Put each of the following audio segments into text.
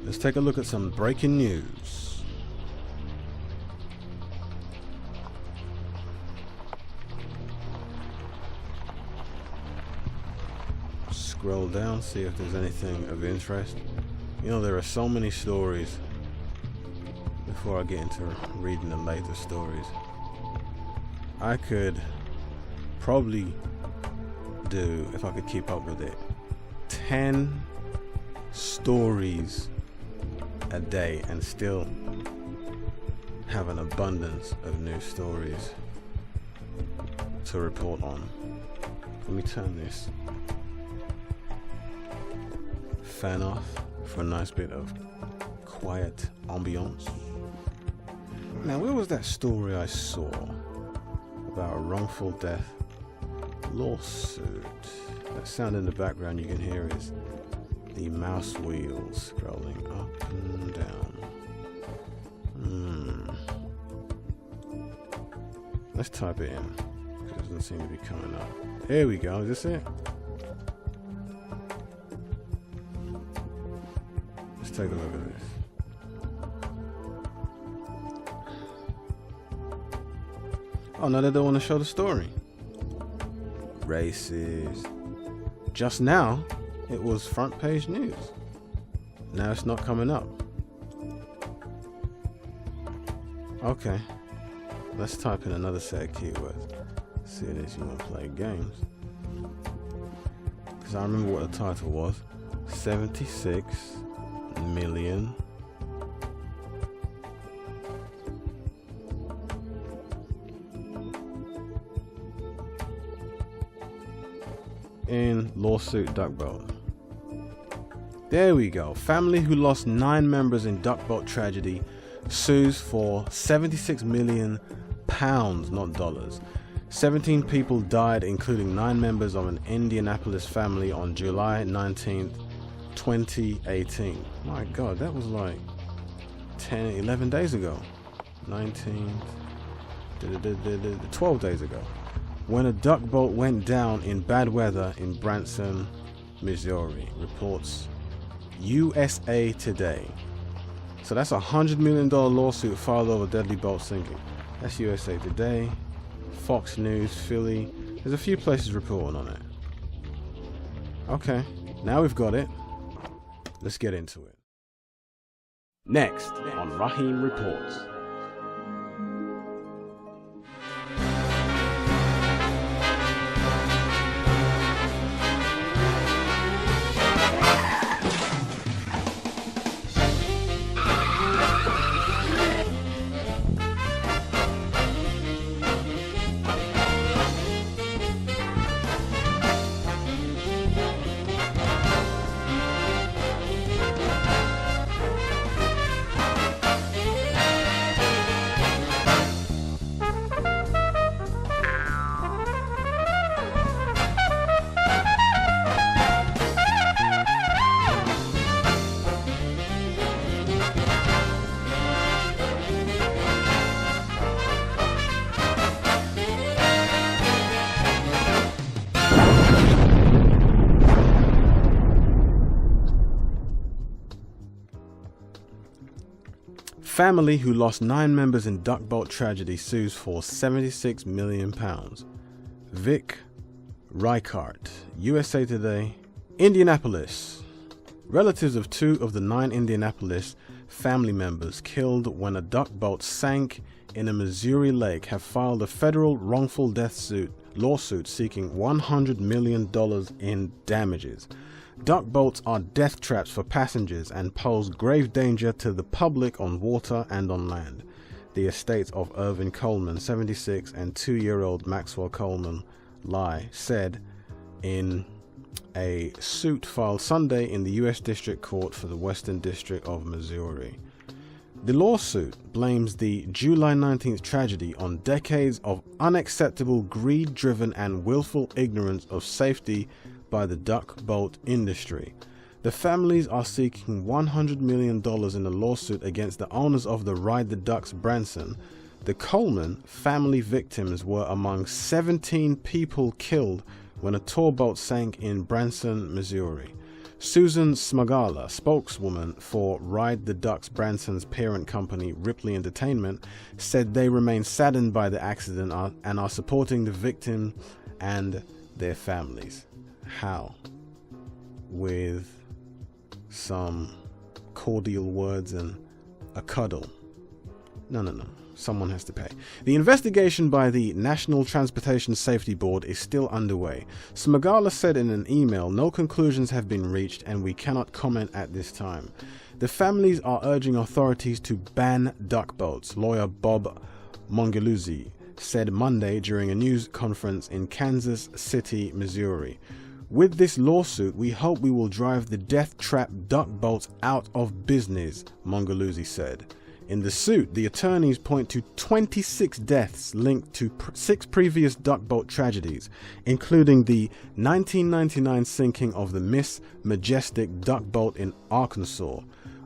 Let's take a look at some breaking news. Scroll down, see if there's anything of interest. You know, there are so many stories. Before I get into reading the latest stories, I could probably do, if I could keep up with it, 10 stories a day and still have an abundance of new stories to report on. Let me turn this fan off for a nice bit of quiet ambiance. Now, where was that story I saw about a wrongful death lawsuit? That sound in the background you can hear is the mouse wheels scrolling up and down. Let's type it in, because it doesn't seem to be coming up. There we go, is this it? Let's take a look at this. Oh, no, they don't want to show the story. Racist. Just now, it was front page news. Now it's not coming up. Okay. Let's type in another set of keywords. Seeing as you want to play games. Because I remember what the title was. 76 million in lawsuit duck boat. There we go. Family who lost 9 members in duck boat tragedy sues for 76 million pounds, not dollars. 17 people died, including 9 members of an Indianapolis family on July 19th, 2018. My God, that was like 11 days ago. 12 days ago. When a duck boat went down in bad weather in Branson, Missouri, reports USA Today. So that's a $100 million lawsuit filed over deadly boat sinking. That's USA Today, Fox News, Philly. There's a few places reporting on it. Okay, now we've got it. Let's get into it. Next on Raheem Reports. Family who lost 9 members in duck boat tragedy sues for £76 million. Vic Reichart, USA Today, Indianapolis. Relatives of 2 of the 9 Indianapolis family members killed when a duck boat sank in a Missouri lake have filed a federal wrongful death lawsuit seeking $100 million in damages. Duck boats are death traps for passengers and pose grave danger to the public on water and on land. The estates of Irvin Coleman, 76, and 2-year-old Maxwell Coleman Lai said in a suit filed Sunday in the U.S. District Court for the Western District of Missouri. The lawsuit blames the July 19th tragedy on decades of unacceptable greed-driven and willful ignorance of safety by the duck boat industry. The families are seeking $100 million in a lawsuit against the owners of the Ride the Ducks Branson. The Coleman family victims were among 17 people killed when a tour boat sank in Branson, Missouri. Susan Smagala, spokeswoman for Ride the Ducks Branson's parent company Ripley Entertainment, said they remain saddened by the accident and are supporting the victim and their families. How? With some cordial words and a cuddle? No. Someone has to pay. The investigation by the National Transportation Safety Board is still underway. Smagala said in an email, "No conclusions have been reached and we cannot comment at this time." The families are urging authorities to ban duck boats, lawyer Bob Mongeluzzi said Monday during a news conference in Kansas City, Missouri. "With this lawsuit, we hope we will drive the death trap duck boats out of business," Mongeluzzi said. In the suit, the attorneys point to 26 deaths linked to 6 previous duck boat tragedies, including the 1999 sinking of the Miss Majestic duck boat in Arkansas.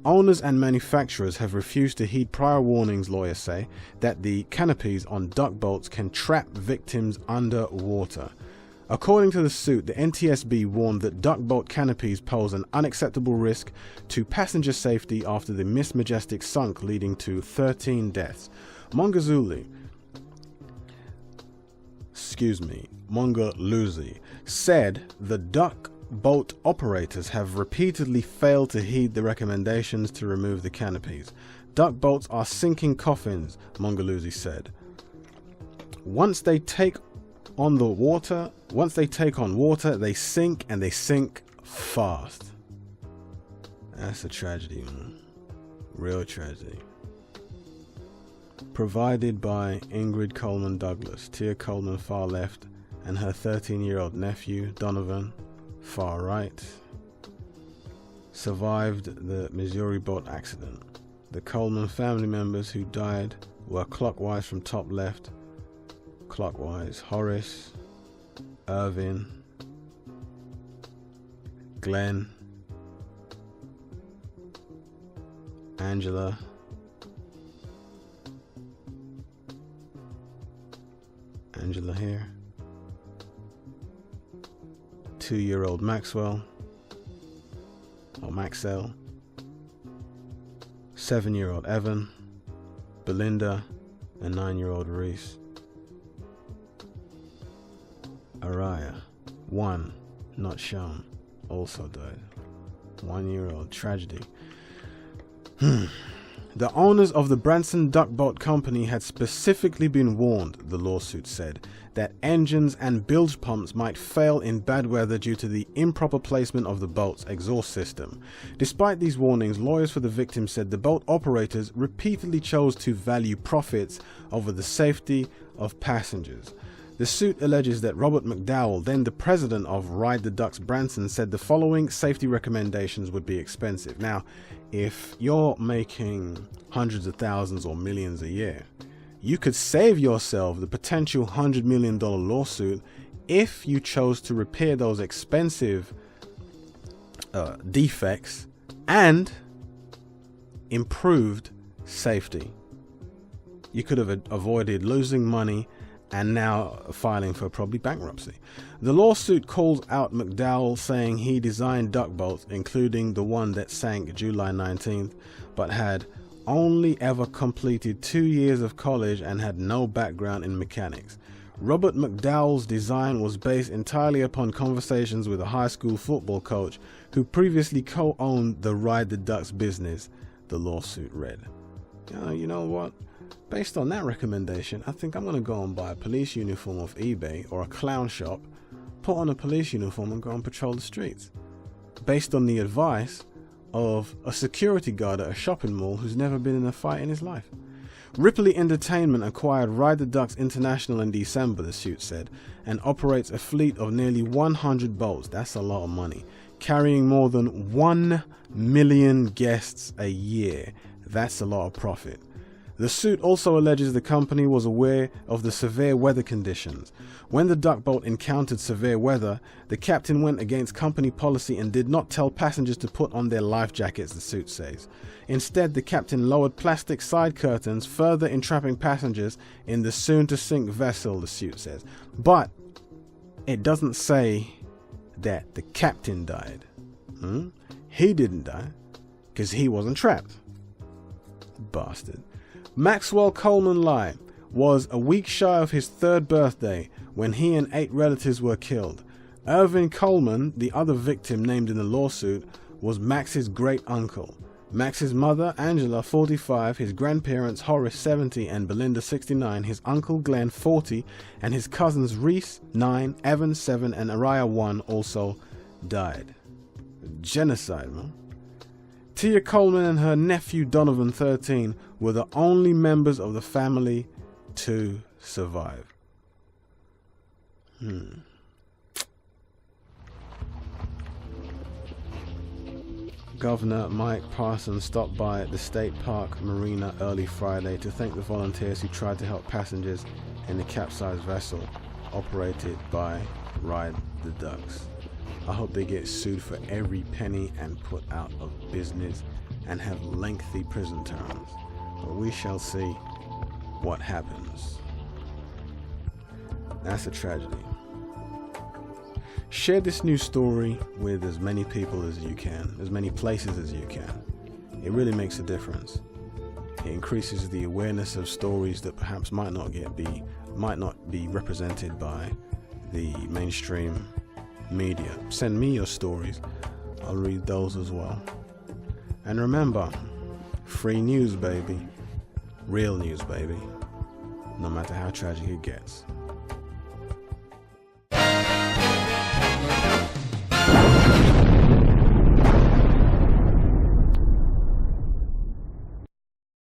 Owners and manufacturers have refused to heed prior warnings, lawyers say, that the canopies on duck boats can trap victims underwater. According to the suit, the NTSB warned that duck boat canopies pose an unacceptable risk to passenger safety after the Miss Majestic sunk, leading to 13 deaths. Mongeluzzi said the duck boat operators have repeatedly failed to heed the recommendations to remove the canopies. "Duck boats are sinking coffins," Mongeluzzi said. Once they take on water, they sink, and they sink fast." That's a tragedy, man. Real tragedy. Provided by Ingrid Coleman Douglas, Tia Coleman far left, and her 13-year-old nephew, Donovan, far right, survived the Missouri boat accident. The Coleman family members who died were clockwise from top left. Clockwise: Horace, Irvin, Glenn, Angela, here, 2-year-old Maxwell, 7-year-old Evan, Belinda, and 9-year-old Reese. Araya, 1, not shown, also died. 1-year-old tragedy. The owners of the Branson Duck Boat Company had specifically been warned, the lawsuit said, that engines and bilge pumps might fail in bad weather due to the improper placement of the boat's exhaust system. Despite these warnings, lawyers for the victim said the boat operators repeatedly chose to value profits over the safety of passengers. The suit alleges that Robert McDowell, then the president of Ride the Ducks Branson, said the following safety recommendations would be expensive. Now, if you're making hundreds of thousands or millions a year, you could save yourself the potential $100 million lawsuit if you chose to repair those expensive defects and improved safety. You could have avoided losing money and now filing for probably bankruptcy. The lawsuit calls out McDowell, saying he designed duck boats, including the one that sank July 19th, but had only ever completed 2 years of college and had no background in mechanics. Robert McDowell's design was based entirely upon conversations with a high school football coach who previously co-owned the Ride the Ducks business, the lawsuit read. You know what? Based on that recommendation, I think I'm going to go and buy a police uniform off eBay or a clown shop, put on a police uniform and go and patrol the streets. Based on the advice of a security guard at a shopping mall who's never been in a fight in his life. Ripley Entertainment acquired Ride the Ducks International in December, the suit said, and operates a fleet of nearly 100 boats. That's a lot of money. Carrying more than 1 million guests a year. That's a lot of profit. The suit also alleges the company was aware of the severe weather conditions. When the duck boat encountered severe weather, the captain went against company policy and did not tell passengers to put on their life jackets, the suit says. Instead, the captain lowered plastic side curtains, further entrapping passengers in the soon-to-sink vessel, the suit says. But it doesn't say that the captain died. He didn't die because he wasn't trapped. Bastard. Maxwell Coleman Lye was a week shy of his 3rd birthday when he and 8 relatives were killed. Irvin Coleman, the other victim named in the lawsuit, was Max's great uncle. Max's mother, Angela, 45, his grandparents, Horace, 70, and Belinda, 69, his uncle, Glenn, 40, and his cousins, Reese, 9, Evan, 7, and Ariah, 1, also died. Genocide, man. Tia Coleman and her nephew, Donovan, 13, were the only members of the family to survive. Governor Mike Parson stopped by the State Park Marina early Friday to thank the volunteers who tried to help passengers in the capsized vessel operated by Ride the Ducks. I hope they get sued for every penny and put out of business and have lengthy prison terms, but we shall see what happens. That's a tragedy. Share this news story with as many people as you can, as many places as you can. It really makes a difference. It increases the awareness of stories that perhaps might not be represented by the mainstream media. Send me your stories. I'll read those as well. And remember, free news, baby. Real news, baby. No matter how tragic it gets.